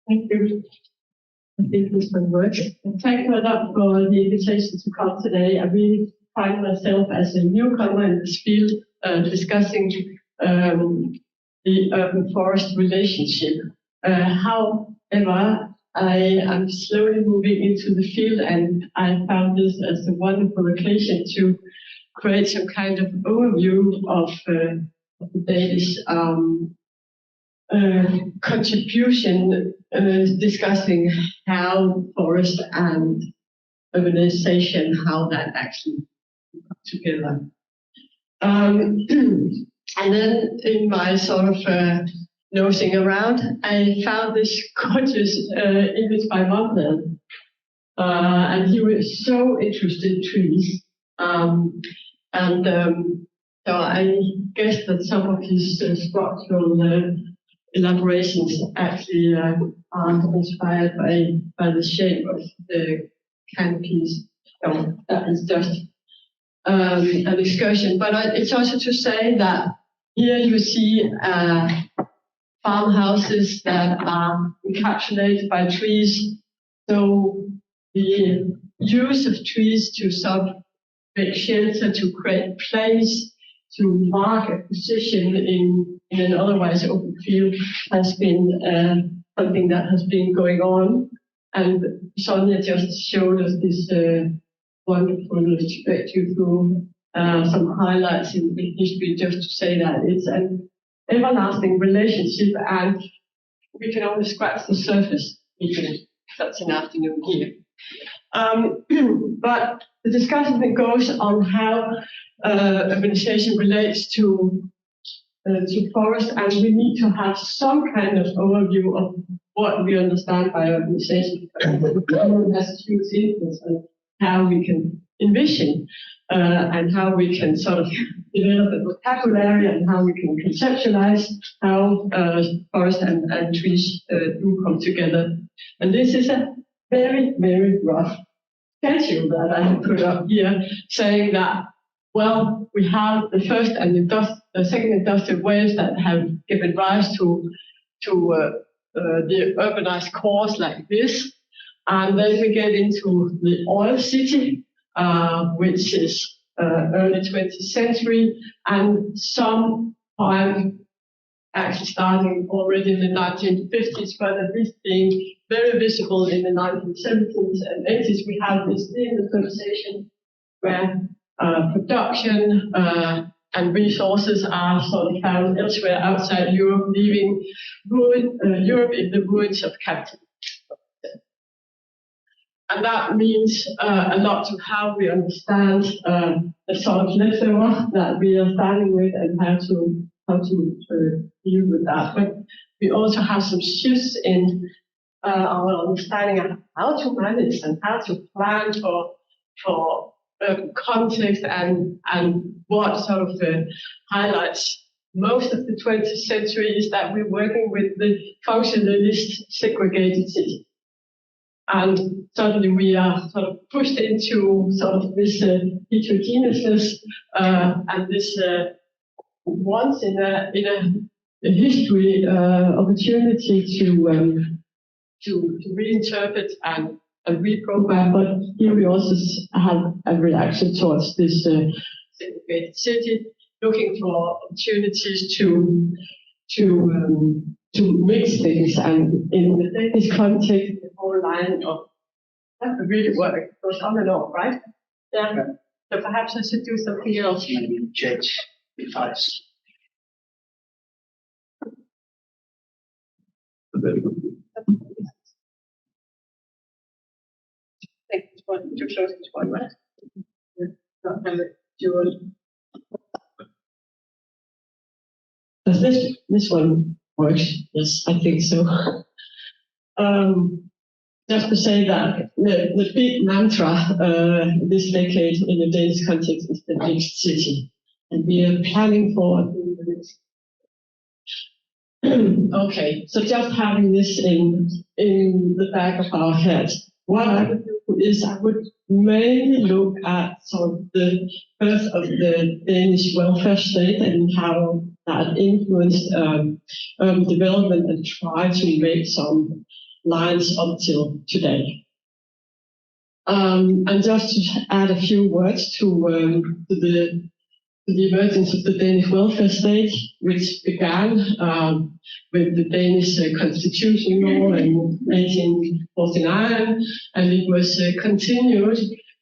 Thank you. I think this will work. Thank you a lot for the invitation to come today. I really find myself as a newcomer in this field discussing the urban-forest relationship. However, I am slowly moving into the field, and I found this as a wonderful occasion to create some kind of overview of the Danish contribution discussing how forest and urbanization, how that actually come together. And then in my sort of nosing around, I found this gorgeous image by Mondale. And he was so interested in trees. So I guess that some of his structural elaborations actually are inspired by the shape of the canopies. So that is just an excursion. But it's also to say that here you see farmhouses that are encapsulated by trees. So the use of trees to sort of make shelter, to create place, to mark a position in an otherwise open field has been something that has been going on. And Sonia just showed us this wonderful perspective through some highlights in history, just to say that it's an everlasting relationship, and we can only scratch the surface even such an afternoon here. But the discussion goes on how urbanization relates to forest, and we need to have some kind of overview of what we understand by urbanization. It has a huge influence on how we can envision and how we can sort of develop a vocabulary and how we can conceptualize how forest and trees do come together. And this is a very, very rough schedule that I have put up here, saying that, well, we have the first and the second industrial waves that have given rise to the urbanized cores like this. And then we get into the oil city, which is early 20th century, and some time actually starting already in the 1950s, but at least being very visible in the 1970s and 80s. We have this deindustrialization where production and resources are sort of found elsewhere outside Europe, leaving Europe in the ruins of capitalism. And that means a lot to how we understand the sort of leftover that we are starting with and how to deal with that. But we also have some shifts in our understanding of how to manage and how to plan for context and what sort of highlights most of the 20th century is that we're working with the functionalist segregated city. And suddenly we are sort of pushed into sort of this heterogeneousness and this once in a history opportunity to reinterpret and reprogram. But here we also have a reaction towards this segregated city, looking for opportunities to mix things, and in the Danish context, the whole line of that really work goes on and on, right? Yeah. So perhaps I should do something else. Maybe change device. I think this one too close to this one, right? Not have it dual. Does this one work? Yes, I think so. Just to say that the big mantra this decade in the Danish context is the next city, and we are planning for the next. Okay, so just having this in the back of our heads, what I would do is I would mainly look at sort of the birth of the Danish welfare state and how that influenced urban development, and try to make some lines up till today. And just to add a few words to the emergence of the Danish welfare state, which began with the Danish constitution law in 1849, and it was continued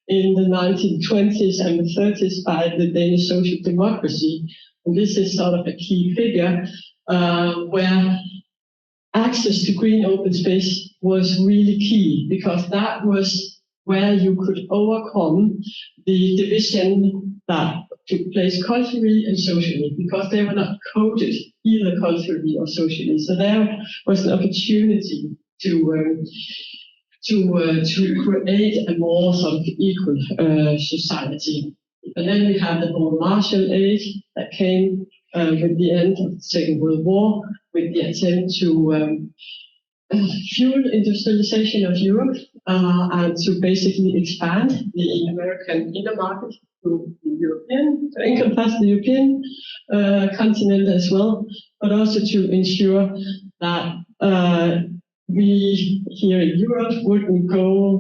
in the 1920s and the 30s by the Danish social democracy. And this is sort of a key figure where access to green open space was really key, because that was where you could overcome the division that took place culturally and socially, because they were not coded either culturally or socially. So there was an opportunity to create a more sort of equal society. And then we have the whole Marshall Age that came with the end of the Second World War, with the attempt to fuel industrialization of Europe and to basically expand the American inner market to the European, to encompass the European continent as well, but also to ensure that we here in Europe wouldn't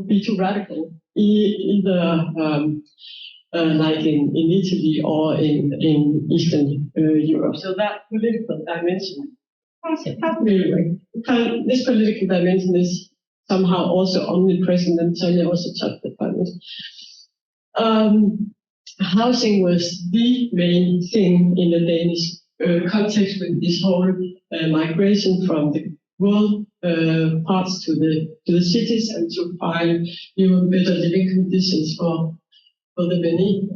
be too radical, either like in Italy or in Eastern Europe. So that political dimension, this political dimension is somehow also omnipresent, and Sonja also touched upon it. Housing was the main thing in the Danish context, with this whole migration from the rural parts to the cities, and to find better living conditions for the many.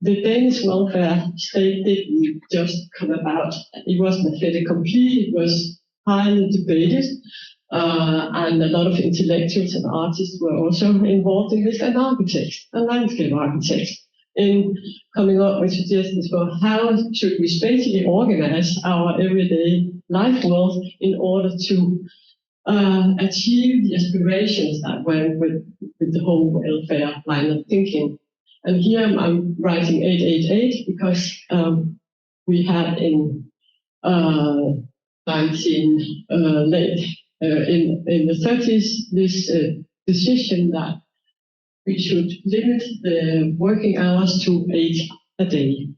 The Danish welfare state didn't just come about. It wasn't a fait accompli. It was highly debated, and a lot of intellectuals and artists were also involved in this, and architects and landscape architects, in coming up with suggestions for how should we spatially organize our everyday life world in order to achieve the aspirations that went with the whole welfare line of thinking. And here I'm writing 888 because we had in in the 30s this decision that we should limit the working hours to 8 a day.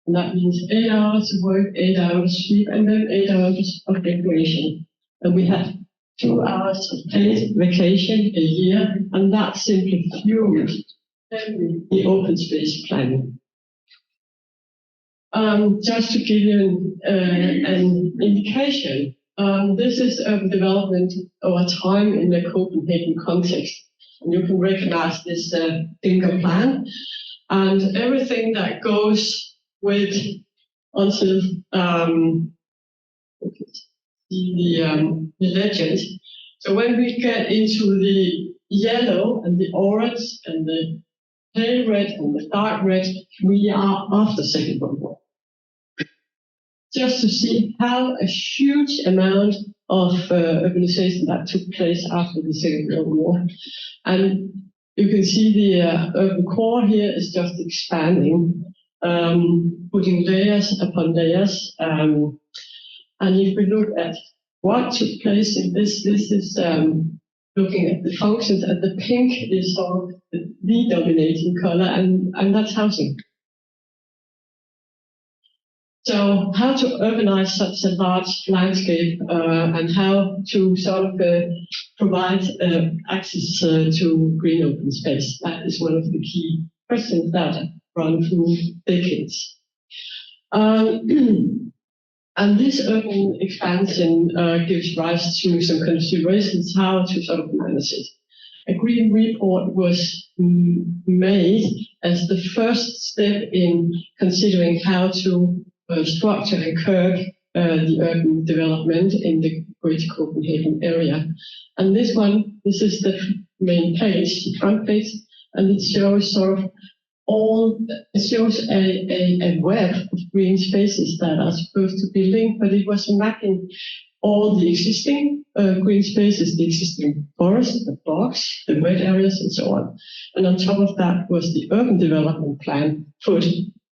And that means 8 hours of work, 8 hours sleep, and then 8 hours of recreation. And we had 2 hours of paid vacation a year, and that simply fueled the open space planning. Just to give you an indication, this is urban development over time in the Copenhagen context. And you can recognize this finger plan, and everything that goes with until the legend. So when we get into the yellow and the orange and the pale red and the dark red, we are after Second World War. Just to see how a huge amount of urbanization that took place after the Second World War. And you can see the urban core here is just expanding, putting layers upon layers. And if we look at what took place in this is looking at the functions, and the pink is sort of the dominating color, and that's housing. So how to urbanize such a large landscape and how to sort of provide access to green open space. That is one of the key questions that run through decades. And this urban expansion gives rise to some considerations how to sort of manage it. A green report was made as the first step in considering how to structure and curb the urban development in the Greater Copenhagen area. And this is the main page, the front page, and it shows sort of a web of green spaces that are supposed to be linked, but it was mapping all the existing green spaces, the existing forests, the bogs, the wet areas, and so on. And on top of that was the urban development plan put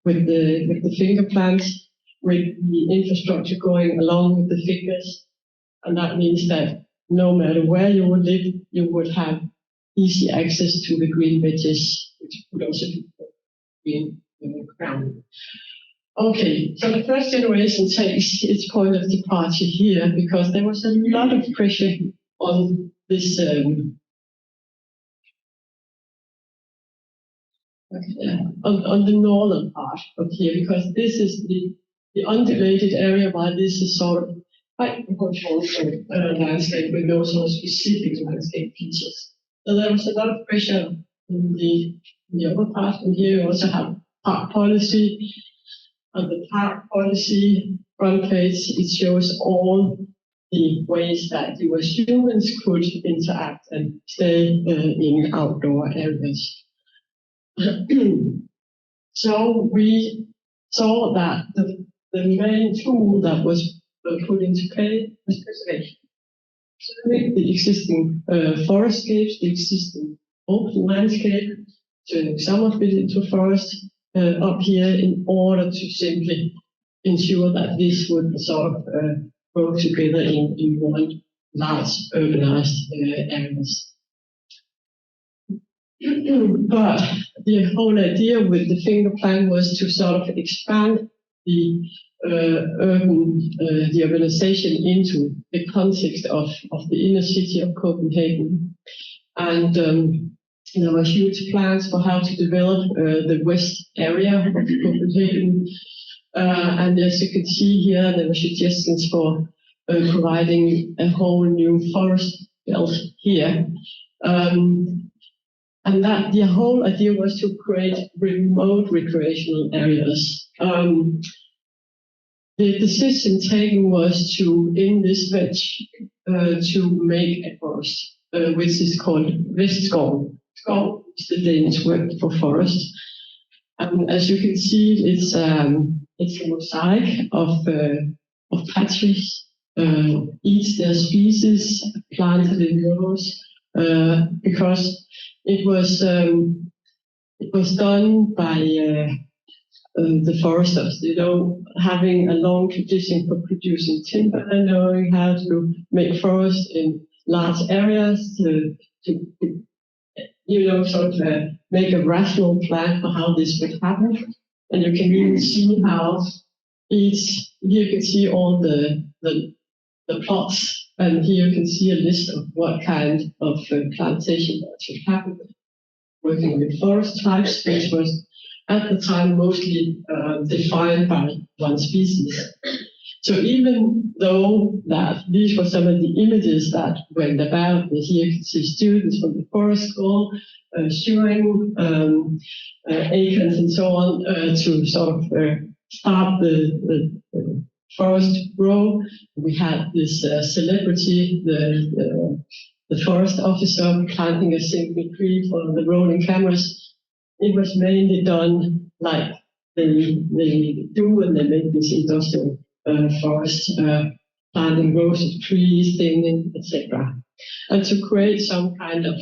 with the finger plans, with the infrastructure going along with the figures, And that means that no matter where you would live, you would have easy access to the green wedges, which would also be green ground. Okay, so the first generation takes its point of departure here because there was a lot of pressure on this on the northern part of here, because this is the undulated area, while this is sort of quite controlled landscape with no sort of specific landscape features. So there was a lot of pressure in the upper part, and here you also have park policy. On the park policy front page, it shows all the ways that you as humans could interact and stay in outdoor areas. So we saw that the main tool that was put into play was preservation. The existing forestscapes, the existing open landscape, turning some of it into forest up here in order to simply ensure that this would sort of grow together in one large urbanized areas. But the whole idea with the finger plan was to sort of expand the urbanization into the context of the inner city of Copenhagen. And there were huge plans for how to develop the west area of Copenhagen. And as you can see here, there were suggestions for providing a whole new forest belt here. And that the whole idea was to create remote recreational areas. The decision taken was to, in this wedge, to make a forest, which is called Vestskov. Skov is the Danish word for forest. And as you can see, it's a mosaic of patches, each their species, planted in rows, because it was done by the foresters, having a long tradition for producing timber and knowing how to make forest in large areas to sort of make a rational plan for how this would happen. And you can even see how here you can see all the plots, and here you can see a list of what kind of plantation that should happen. Working with forest types, which was at the time mostly defined by one species. So even though that these were some of the images that went about, here you can see students from the forest school showing acres and so on to sort of start the forest grow. We had this celebrity, the forest officer, planting a single tree for the rolling cameras. It was mainly done like they do when they make this industrial forest, planting rows of trees, thinning, etc. And to create some kind of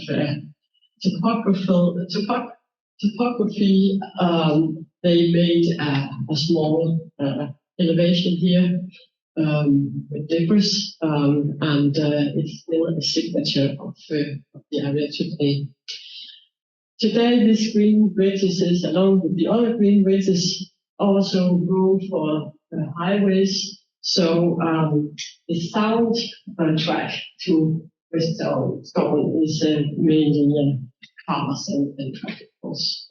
topography, they made a small elevation here with debris, and it's still a signature of the area today. Today, this green wedges, along with the other green wedges, also room for highways. So the sound track to Vestskov is mainly cars and traffic force.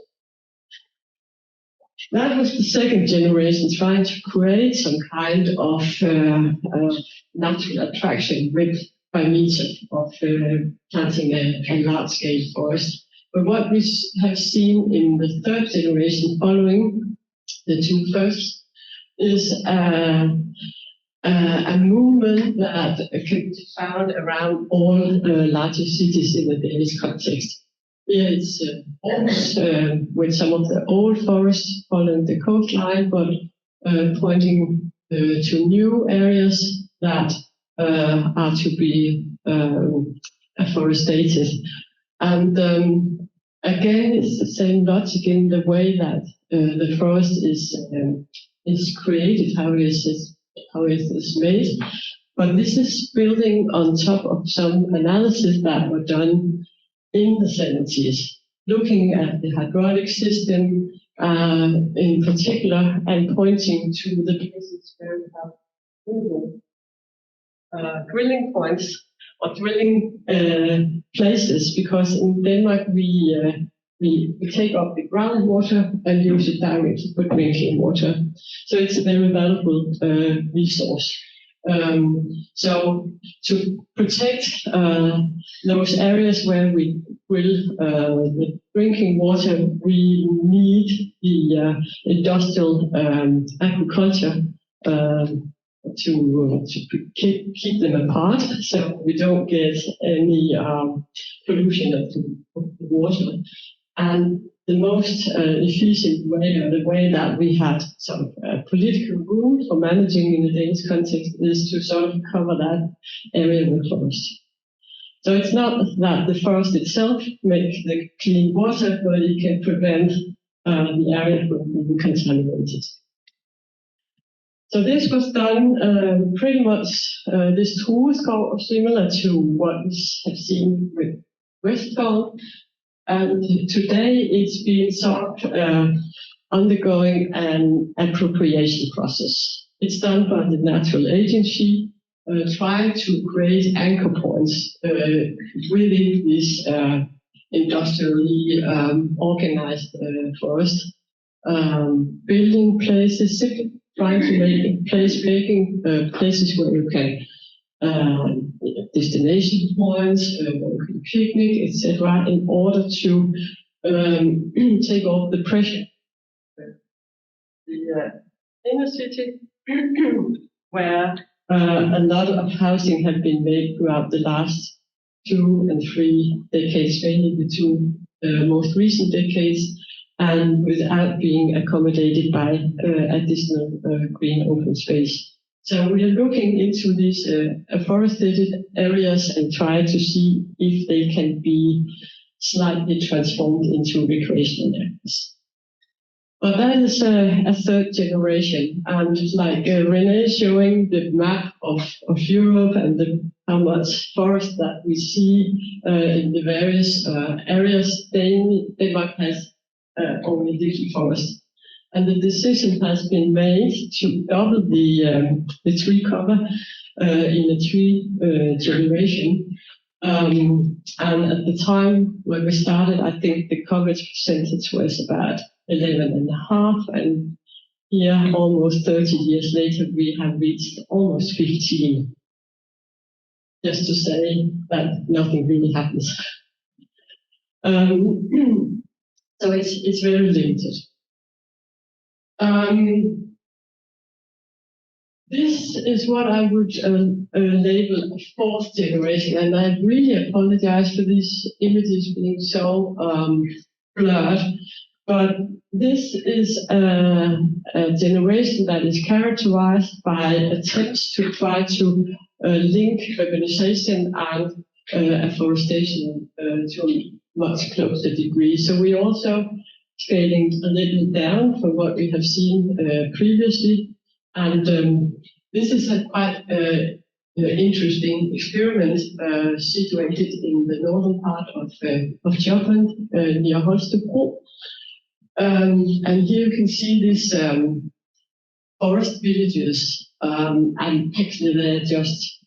That was the second generation, trying to create some kind of natural attraction by means of planting a large-scale forest. But what we have seen in the third generation following the two first is a movement that can be found around all larger cities in the Danish context. Here it's almost with some of the old forests following the coastline, but pointing to new areas that are to be afforested. And again, it's the same logic in the way that the forest is created, how it is made. But this is building on top of some analysis that were done in the 70s, looking at the hydraulic system in particular and pointing to the places where we have drilling points or drilling places, because in Denmark we take up the groundwater and use it directly for drinking water. So it's a very valuable resource. So to protect those areas where we drill the drinking water, we need the industrial agriculture to keep them apart, so we don't get any pollution of the water. And the most efficient way, or the way that we had some political room for managing in the Danish context, is to sort of cover that area with forest. So it's not that the forest itself makes the clean water, but it can prevent the area from being contaminated. So this was done pretty much, this tool is called similar to what we have seen with Westfall. And today it's being sort of undergoing an appropriation process. It's done by the Natural Agency, trying to create anchor points within this industrially organized forest, building places, trying to make places where you can destination points, where you can picnic, etc., in order to take off the pressure. The inner city, where a lot of housing had been made throughout the last 2 and 3 decades, mainly the 2 most recent decades, and without being accommodated by additional green open space. So we are looking into these afforested areas and try to see if they can be slightly transformed into recreational areas. But that is a third generation, and like René showing the map of Europe and how much forest that we see in the various areas, Denmark has only little forest. And the decision has been made to double the tree cover in a tree generation. And at the time when we started, I think the coverage percentage was about 11.5, and here, almost 30 years later, we have reached almost 15. Just to say that nothing really happens. So it's very limited. This is what I would label a fourth generation, and I really apologize for these images being so blurred, but this is a generation that is characterized by attempts to try to link urbanization and afforestation to a much closer degree. So we also scaling a little down from what we have seen previously. And this is a quite interesting experiment situated in the northern part of Jutland, near Holstebro. And here you can see these forest villages, and actually they're just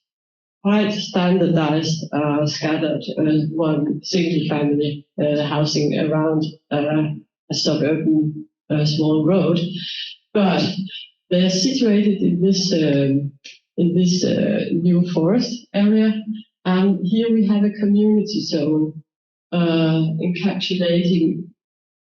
quite standardized, scattered, one single family housing around a suburban small road, but they are situated in this new forest area, and here we have a community zone encapsulating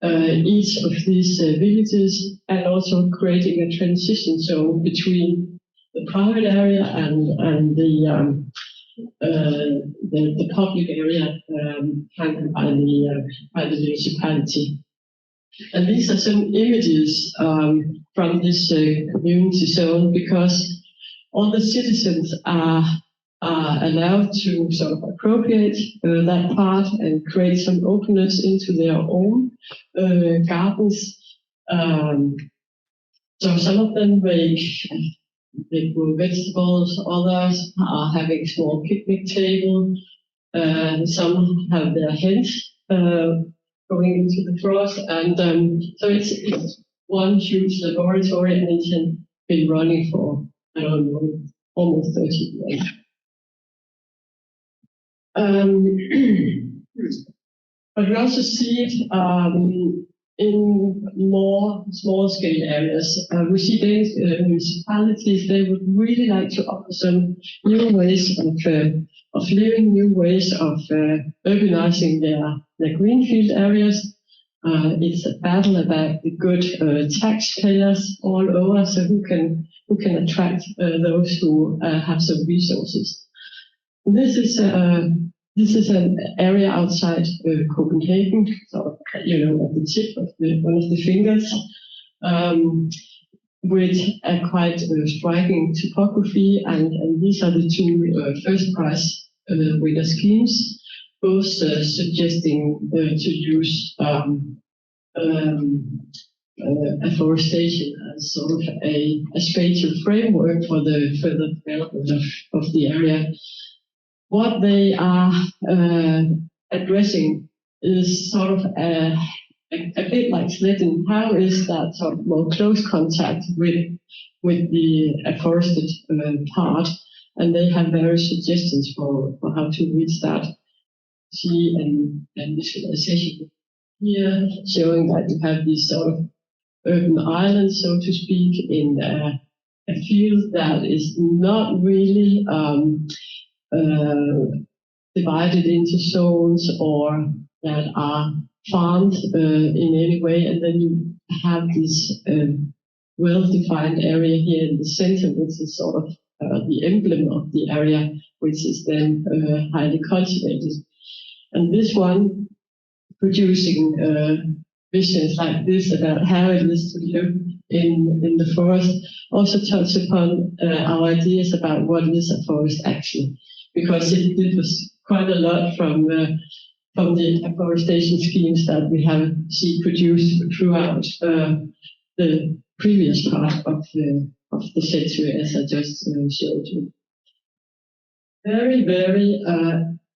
each of these villages, and also creating a transition zone between the private area and the public area handled by the municipality. And these are some images from this community zone, because all the citizens are allowed to sort of appropriate that part and create some openness into their own gardens. So some of them make they grow vegetables, others are having small picnic table, some have their hens going into the forest, and so it's one huge laboratory, and it's been running for, I don't know, almost 30 years. But we also see it in more small-scale areas. We see Danish municipalities, they would really like to offer some new ways of living, new ways of urbanizing their greenfield areas. It's a battle about the good taxpayers all over, so who can attract those who have some resources. This is an area outside Copenhagen, sort of, at the tip of one of the fingers, with a quite striking topography, and these are the two first prize winner schemes, both suggesting to use afforestation as sort of a spatial framework for the further development of the area. What they are addressing is sort of a bit like Sletten. How is that sort of more close contact with the afforested part? And they have various suggestions for how to reach that. See and visualization here, showing that you have these sort of urban islands, so to speak, in a field that is not really divided into zones or that are farmed in any way, and then you have this well-defined area here in the center, which is sort of the emblem of the area, which is then highly cultivated. And this one, producing visions like this about how it is to live in the forest, also touch upon our ideas about what is a forest actually, because it was quite a lot from the afforestation schemes that we have seen produced throughout the previous part of the century, as I just showed you. Very, very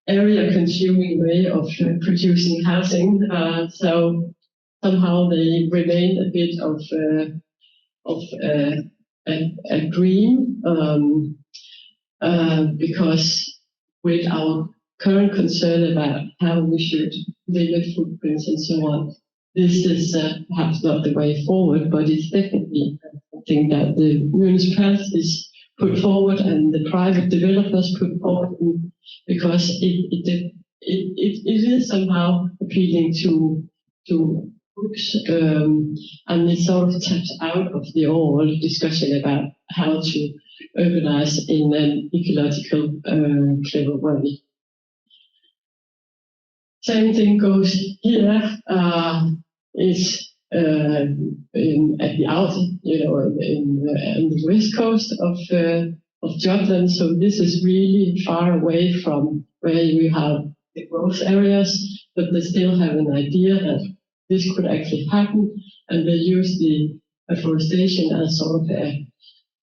area-consuming way of producing housing. So somehow they remain a bit of a dream, because with our current concern about how we should limit footprints and so on, this is perhaps not the way forward, but it's definitely something that the municipalities put forward and the private developers put forward, because it is somehow appealing to groups, and it sort of taps out of the old discussion about how to urbanize in an ecological clever way. Same thing goes here. Is at the outer, in the west coast of Jutland. So this is really far away from where you have the growth areas, but they still have an idea that this could actually happen, and they use the afforestation as sort of a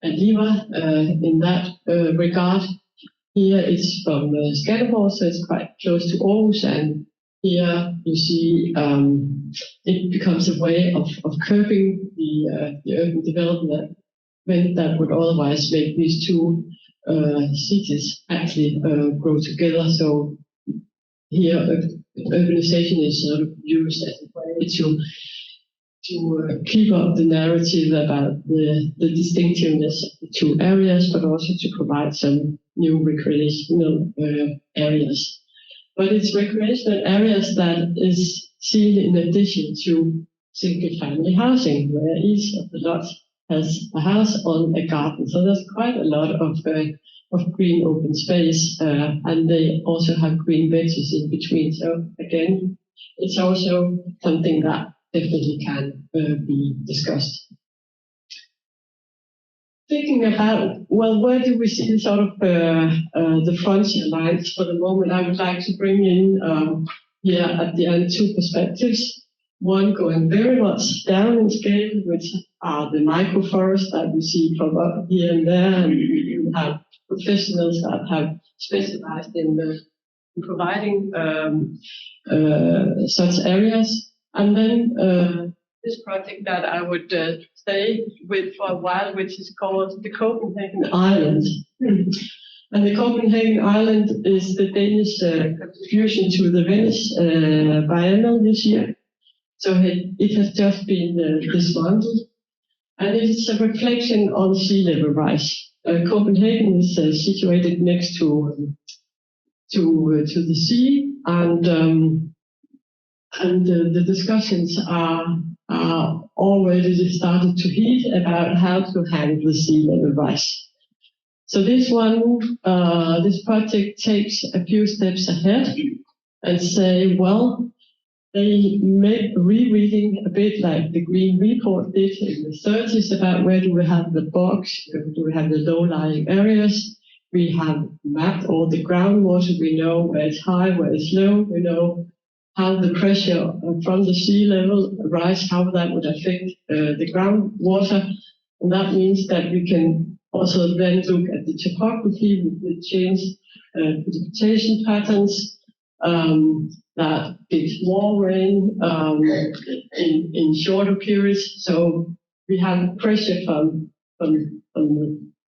lever in that regard. Here it's from Skanderborg, so it's quite close to Aarhus, and here you see it becomes a way of curbing the urban development that would otherwise make these two cities actually grow together. So here urbanization is sort of used as a way to keep up the narrative about the distinctiveness of the two areas, but also to provide some new recreational areas. But it's recreational areas that is seen in addition to single-family housing, where each of the lots has a house on a garden. So there's quite a lot of green open space, and they also have green benches in between. So again, it's also something that definitely can be discussed. Thinking about, well, where do we see sort of the frontier lines for the moment? I would like to bring in here at the end two perspectives. one going very much down in scale, which are the microforests that we see from up here and there, and we have professionals that have specialized in providing such areas. And then this project that I would stay with for a while, which is called the Copenhagen Island. And the Copenhagen Island is the Danish contribution to the Venice Biennial this year. So it has just been dismantled, and it's a reflection on sea level rise. Copenhagen is situated next to the sea, and the discussions are already started to heat about how to handle the sea level rise. So this project takes a few steps ahead and say, well, they make rereading a bit like the Green Report did in the 30s about where do we have the bogs, where do we have the low-lying areas. We have mapped all the groundwater. We know where it's high, where it's low. We know how the pressure from the sea level rise, how that would affect the groundwater. And that means that we can also then look at the topography with the changed precipitation patterns. That gives more rain in shorter periods. So we have pressure from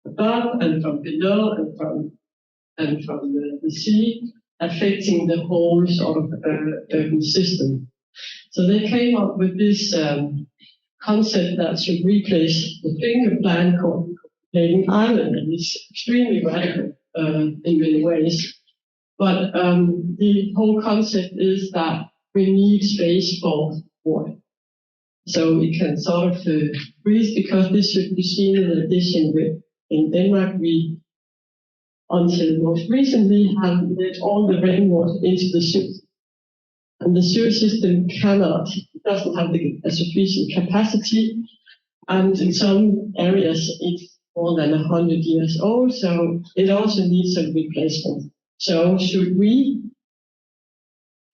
above and from below and from the sea affecting the whole sort of urban system. So they came up with this concept that should replace the finger plan called Copenhagen Island, and it's extremely radical in many ways. But the whole concept is that we need space for water. So we can sort of breathe, because this should be seen in addition with, in Denmark, we, until most recently, have let all the rainwater into the sewer. And the sewer system doesn't have a sufficient capacity. And in some areas, it's more than 100 years old, so it also needs some replacement. So should we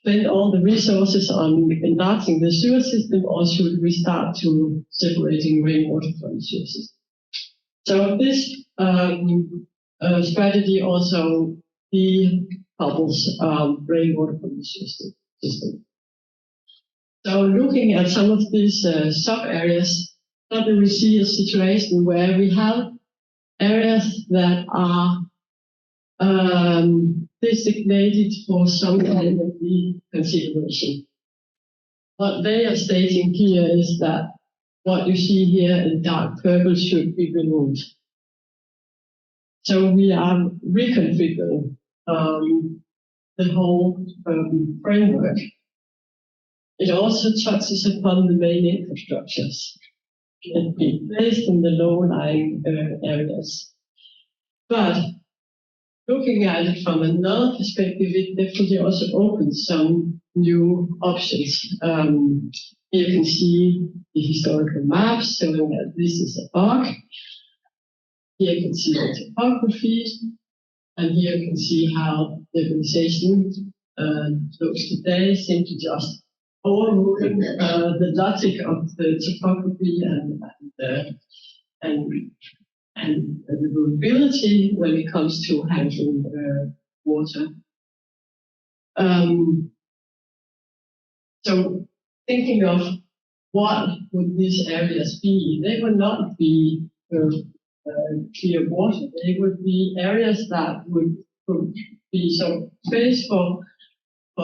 spend all the resources on enlarging the sewer system, or should we start to separating rainwater from the sewer system? So this strategy also decouples rainwater from the sewer system. So looking at some of these sub-areas, suddenly we see a situation where we have areas that are designated for some kind of consideration. What they are stating here is that what you see here in dark purple should be removed. So we are reconfiguring the whole framework. It also touches upon the main infrastructures that be placed in the low-lying areas. But looking at it from another perspective, it definitely also opens some new options. You can see the historical maps showing that this is a bog. Here you can see the topography, and here you can see how the urbanization looks today, simply just overruling the logic of the topography and the vulnerability when it comes to handling water. So thinking of what would these areas be, they would not be clear water. They would be areas that would be some space for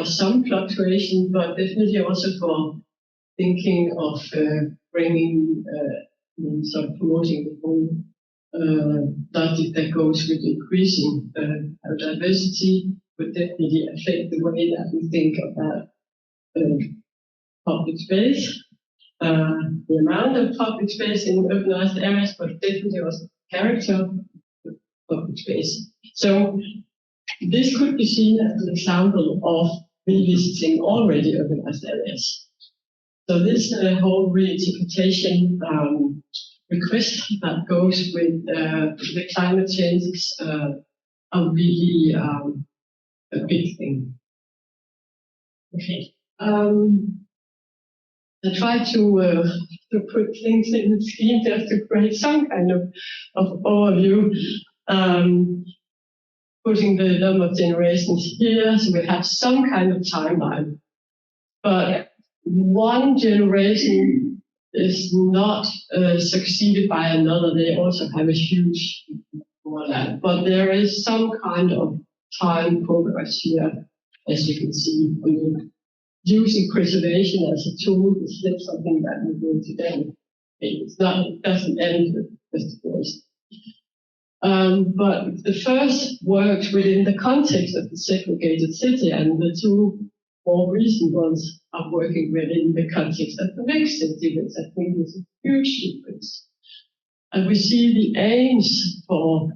some fluctuation, but definitely also for thinking of bringing, sort of promoting the whole logic that goes with increasing diversity would definitely affect the way that we think about public space, the amount of public space in urbanized areas, but definitely also the character of public space. So this could be seen as an example of revisiting already urbanized areas. So this whole reinterpretation request that goes with the climate changes are really a big thing. Okay. I try to put things in the scheme just to create some kind of overview, putting the number of generations here, so we have some kind of timeline. But one generation is not succeeded by another. They also have a huge overlap, but there is some kind of time progress here, as you can see. I mean, using preservation as a tool is not something that we do today. It doesn't end with the forest. But the first works within the context of the segregated city, and the two more recent ones are working within the context of the mixed city, which I think is a huge difference. And we see the aims for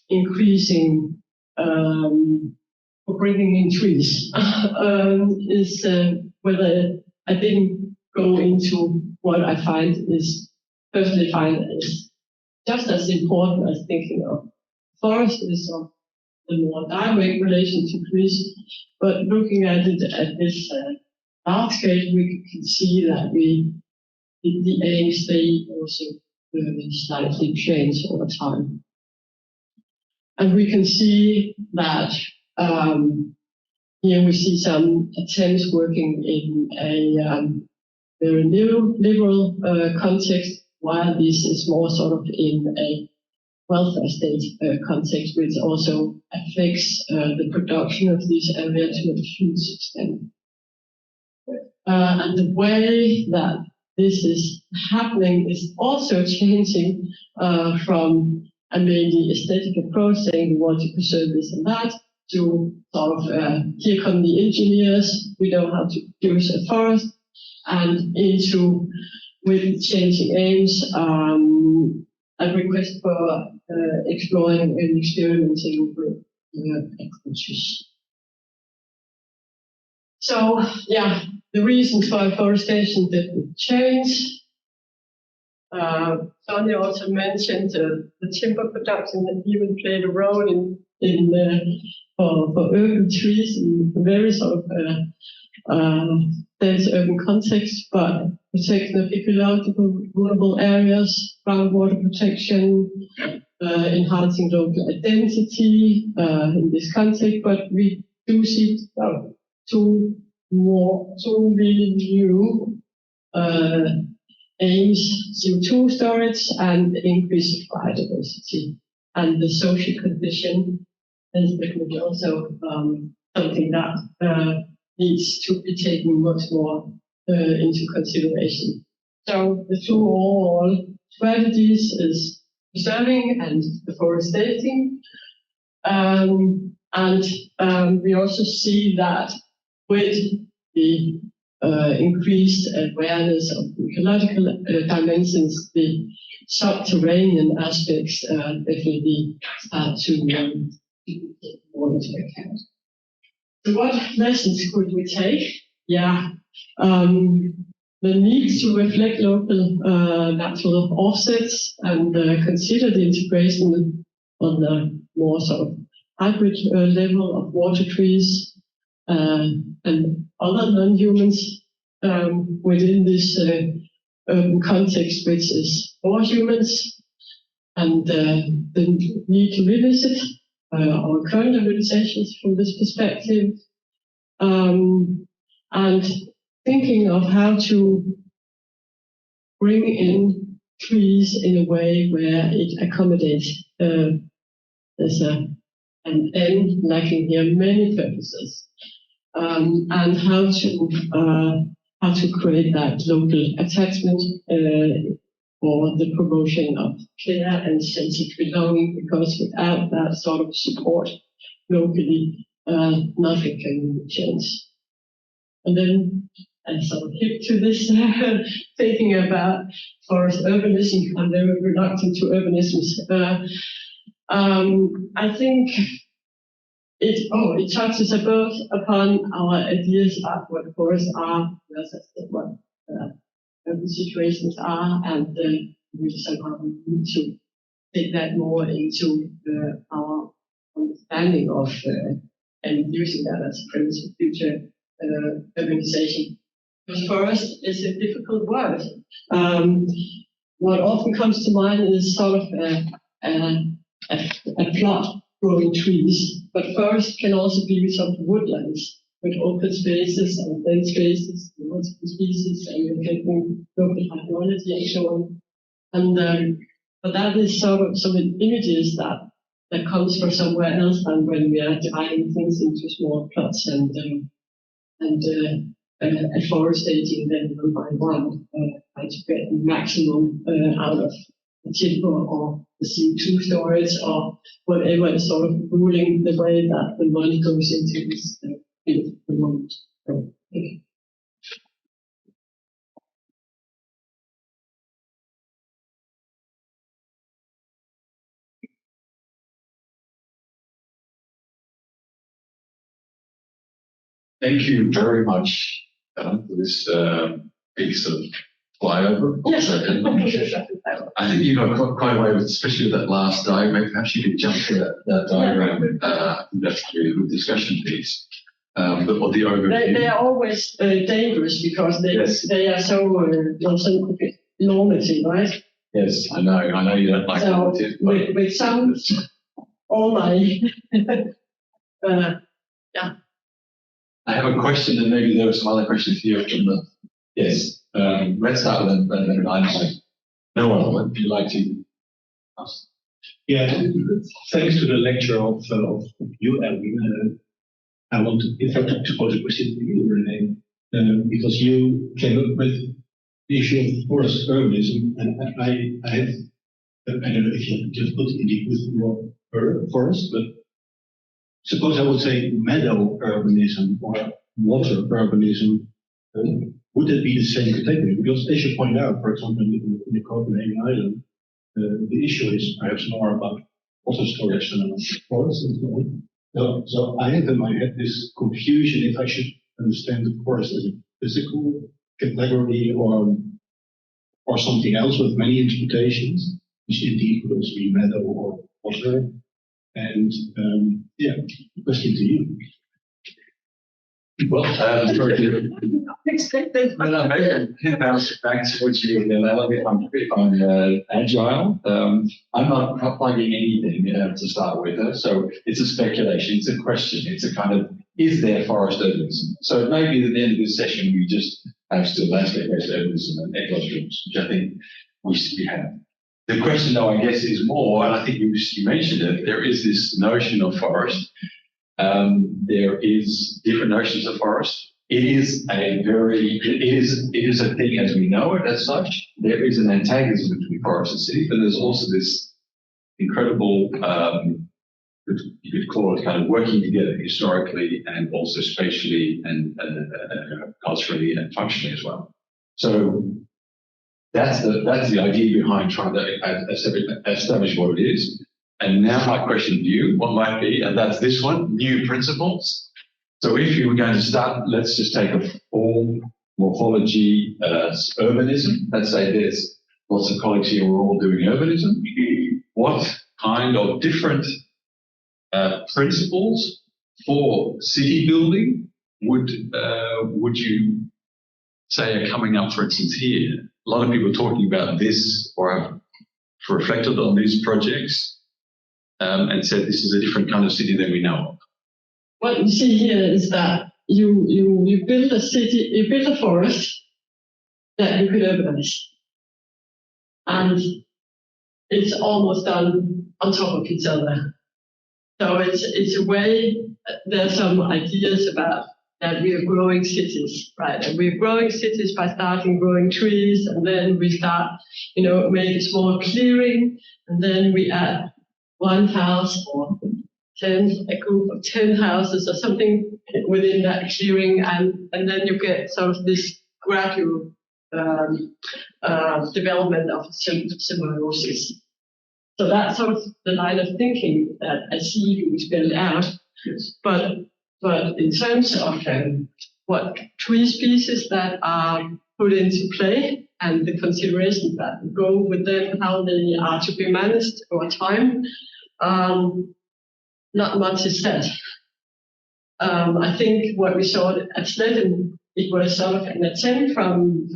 increasing, for bringing in trees, is whether I didn't go into what I personally find is just as important as thinking of forest is of the more direct relation to trees, but looking at it at this large scale, we can see that the aims, they also slightly change over time. And we can see that here we see some attempts working in a very liberal context, while this is more sort of in a welfare state context, which also affects the production of this area to a huge extent. And the way that this is happening is also changing from a mainly aesthetic approach, saying we want to preserve this and that, to sort of here come the engineers, we know how to use a forest, and into, with changing aims, a request for exploring and experimenting with agriculture. So, yeah, the reasons for afforestation didn't change. Sonja also mentioned the timber production that even played a role for urban trees in very sort of dense urban context, but protection of ecological vulnerable areas, groundwater protection, enhancing local identity in this context. But we do see two really new aims: CO2 storage and increase of biodiversity. And the social condition is definitely also something that needs to be taken much more into consideration. So the two overall strategies is preserving and afforesting. And we also see that with the increased awareness of ecological dimensions, the subterranean aspects definitely start to take more into account. So what lessons could we take? Yeah, the need to reflect local natural offsets and consider the integration on the more sort of hybrid level of water trees and other non-humans within this urban context, which is for humans, and the need to revisit our current organizations from this perspective, and thinking of how to bring in trees in a way where it accommodates. There's an end lacking here many purposes, and how to create that local attachment for the promotion of care and sense of belonging, because without that sort of support locally, nothing can really change. And then I sort of hit to this thinking about forest urbanism. I'm very reluctant to urbanisms. I think it touches both upon our ideas of what forests are versus what urban situations are, and we somehow need to take that more into our understanding of and using that as a premise for future urbanization. Forest is a difficult word. What often comes to mind is sort of a plot growing trees, but forest can also be some woodlands with open spaces and dense spaces, multiple species, and you're getting local hydrology and so on. And but that is sort of some images that comes from somewhere else than when we are dividing things into small plots and afforestating them one by one, try to get the maximum out of the timber or the CO2 storage or whatever is sort of ruling the way that the money goes into this field at the moment. So, okay. Thank you very much for this piece of flyover. Yes. I think you got quite away with, especially with that last diagram. Perhaps you could jump to that diagram. I think that's a really good discussion piece. Or the overview. They are always dangerous because they are so normative, right? Yes, I know you don't like normative. With some, all my, yeah. I have a question, and maybe there are some other questions here from the. Yes, let's start with them. No one, would you like to ask? Yeah, thanks to the lecture of you, Elvin. I want to, in fact, to pose a question to you, Renee, because you came up with the issue of forest urbanism, and I have, I don't know if you just put it with your forest, but suppose I would say meadow urbanism or water urbanism. Would that be the same category? Because as you point out, for example, in the Copenhagen Island, the issue is perhaps more about water storage than forests and so on. So I have in my head this confusion if I should understand the forest as a physical category or something else with many interpretations, which indeed could also be meadow or water. And yeah, question to you. Well, maybe bounce back towards you again. If I'm agile, I'm not plugging anything to start with. So it's a speculation, it's a question, it's a kind of, is there forest urbanism? So it may be at the end of this session we just have still landscape-based urbanism and ecological, which I think we have. The question, though, I guess, is more, and I think you mentioned it, there is this notion of forest. There is different notions of forest. It is a thing as we know it as such. There is an antagonism between forest and city, but there's also this incredible, you could call it kind of working together historically and also spatially and culturally and functionally as well. So that's the idea behind trying to establish what it is. And now my question to you, what might be, and that's this one, new principles. So if you were going to start, let's just take a form, morphology, urbanism. Let's say there's lots of colleagues here who are all doing urbanism. What kind of different principles for city building would you say are coming up, for instance, here? A lot of people are talking about this or have reflected on these projects. And said this is a different kind of city than we know of. What you see here is that you build a city, you build a forest that you could urbanize. And it's almost done on top of each other. So it's a way, there's some ideas about that we are growing cities, right? And we're growing cities by starting growing trees, and then we start, make a small clearing, and then we add one house or a group of 10 houses or something within that clearing, and then you get sort of this gradual development of symbiosis. So that's sort of the line of thinking that I see you spelled out. Yes. But in terms of what tree species that are put into play and the considerations that go with them, how they are to be managed over time, not much is said. I think what we saw at Sletten it was sort of an attempt from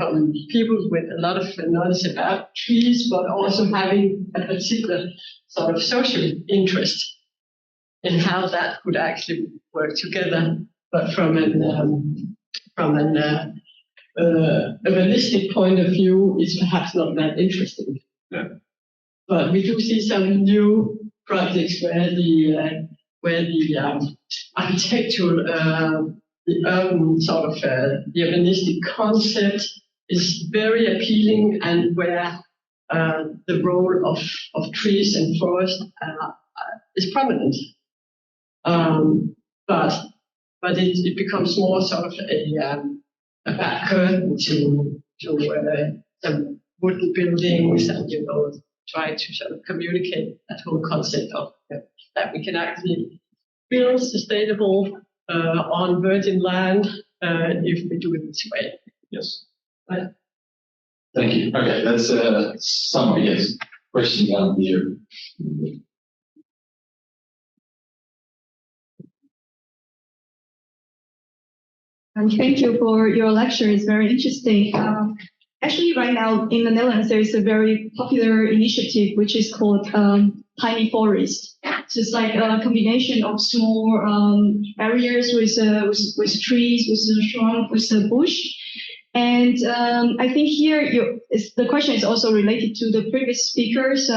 people with a lot of knowledge about trees, but also having a particular sort of social interest in how that could actually work together, but from an urbanistic point of view, it's perhaps not that interesting. Yeah. But we do see some new projects where the architectural, the urban sort of the urbanistic concept is very appealing, and where the role of trees and forest is prominent. But it becomes more sort of a back curtain to some wooden buildings, and try to sort of communicate that whole concept of that we can actually build sustainable on virgin land if we do it this way. Yes. Right. Thank you. Okay, that's summary. Yes. Question down here. Thank you for your lecture. It's very interesting. Actually, right now in the Netherlands, there is a very popular initiative which is called tiny forest. So it's like a combination of small areas with trees, with a shrub, with a bush. And I think here the question is also related to the previous speakers,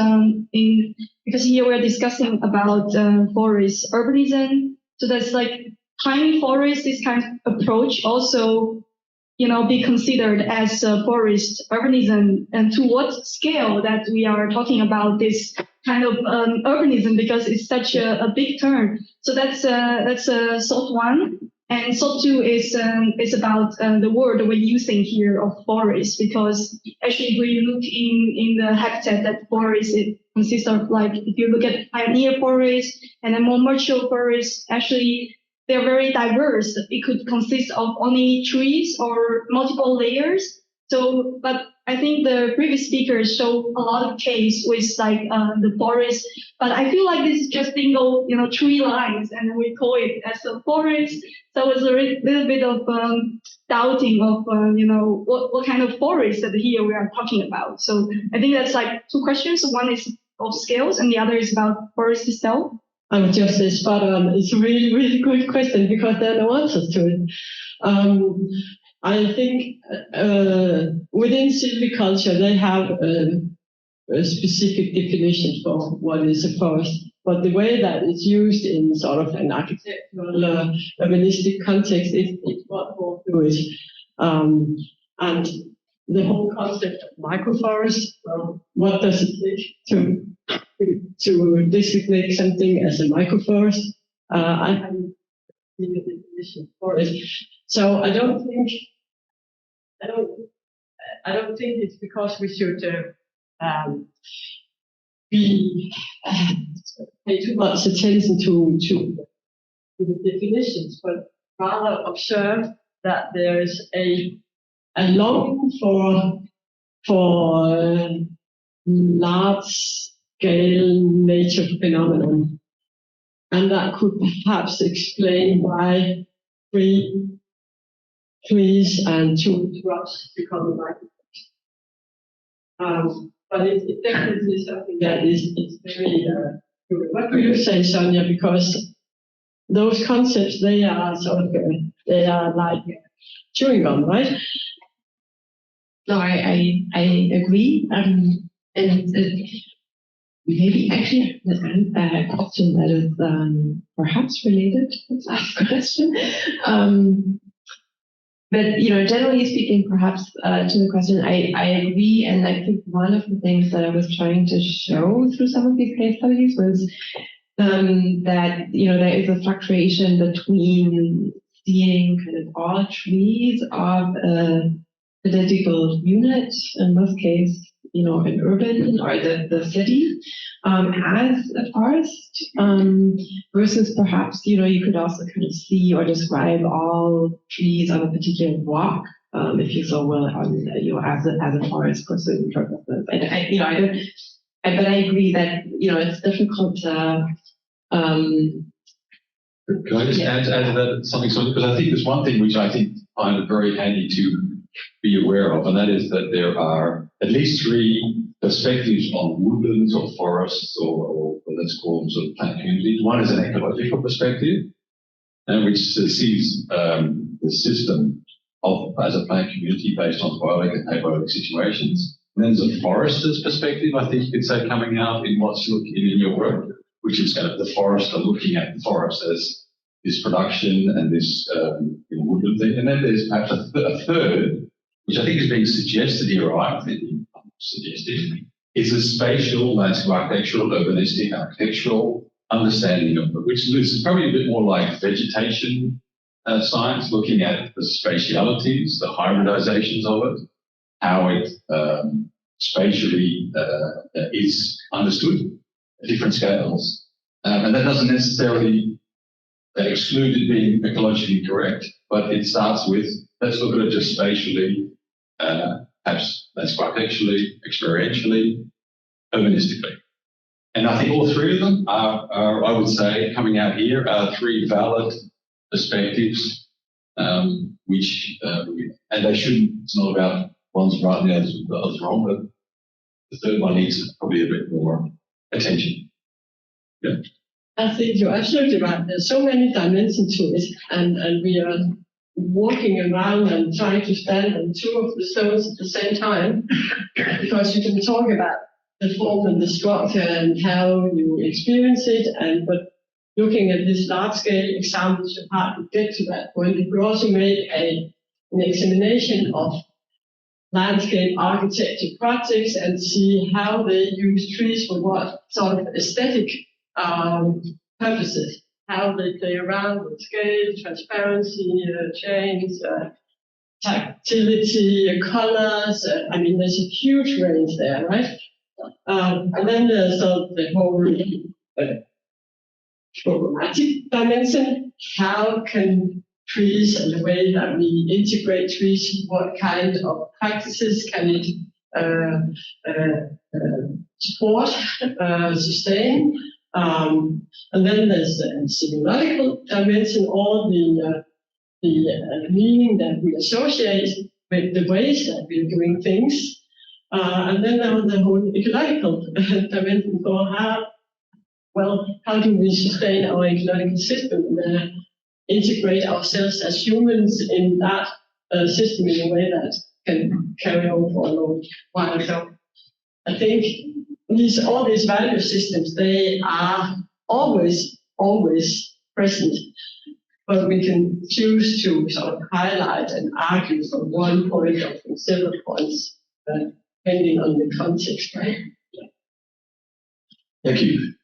because here we're discussing about forest urbanism. So that's like tiny forest, this kind of approach also, be considered as forest urbanism, and to what scale that we are talking about this kind of urbanism, because it's such a big term. So that's sort one. And sort two is about the word we're using here of forest, because actually if we look in the habitat that forest, it consists of, like, if you look at pioneer forest and a more mature forest, actually they're very diverse. It could consist of only trees or multiple layers. So, but I think the previous speakers show a lot of case with like the forest, but I feel like this is just single, tree lines, and we call it as a forest. So it's a little bit of doubting of, what kind of forest that here we are talking about. So I think that's like two questions. One is of scales, and the other is about forest itself. I would just say spot on. It's a really, really good question, because there are no answers to it. I think within silviculture, they have a specific definition for what is a forest. But the way that it's used in sort of an architectural, urbanistic context, it's what more fluid. And the whole concept of microforest, what does it take to designate something as a microforest? I haven't seen the definition for it. So I don't think it's because we should pay too much attention to the definitions, but rather observe that there is a longing for large-scale nature phenomenon, and that could perhaps explain why trees and two shrubs become microforest. But it's definitely something that is very. What do you say, Sonia? Because those concepts, they are sort of they are like chewing gum, right? No, I agree. And maybe actually a question that is perhaps related to that question. But generally speaking, perhaps to the question, I agree, and I think one of the things that I was trying to show through some of these case studies was that there is a fluctuation between seeing kind of all trees of a political unit, in this case, an urban or the city, as a forest, versus perhaps, you could also kind of see or describe all trees on a particular block, if you so will, as a forest for certain purposes. But I agree that, it's difficult to, Can I just add to that something? So, because I think there's one thing which I think find it very handy to be aware of, and that is that there are at least 3 perspectives on woodlands or forests or let's call them sort of plant communities. One is an ecological perspective, which sees the system as a plant community based on biotic and abiotic situations. And then there's a forester's perspective, I think you could say, coming out in what's looking in your work, which is kind of the forester looking at the forest as this production and this woodland thing. And then there's perhaps a third, which I think is being suggested here, right? Suggested, is a spatial, landscape architectural, urbanistic, architectural understanding of it, which is probably a bit more like vegetation science, looking at the spatialities, the hybridizations of it, how it spatially is understood at different scales. And that doesn't necessarily exclude it being ecologically correct, but it starts with, let's look at it just spatially, perhaps landscape architecturally, experientially, urbanistically. And I think all 3 of them are, I would say, coming out here are 3 valid perspectives, which, and they shouldn't, it's not about one's right and the other's wrong, but the third one needs probably a bit more attention. Yeah. I think you're absolutely right. There's so many dimensions to it, and we are walking around and trying to stand on 2 of the stones at the same time, because you can talk about the form and the structure and how you experience it, but looking at this large-scale examples, you hardly get to that point. You could also make an examination of landscape architecture projects and see how they use trees for what sort of aesthetic purposes, how they play around with scale, transparency, change, tactility, colors. I mean, there's a huge range there, right? And then there's the whole programmatic dimension. How can trees and the way that we integrate trees, what kind of practices can it support, sustain? And then there's the semiological dimension, all the meaning that we associate with the ways that we're doing things. And then there's the whole ecological dimension for how do we sustain our ecological system and integrate ourselves as humans in that system in a way that can carry on for a long while. So I think all these value systems, they are always present, but we can choose to sort of highlight and argue from one point or from several points, depending on the context, right? Thank you.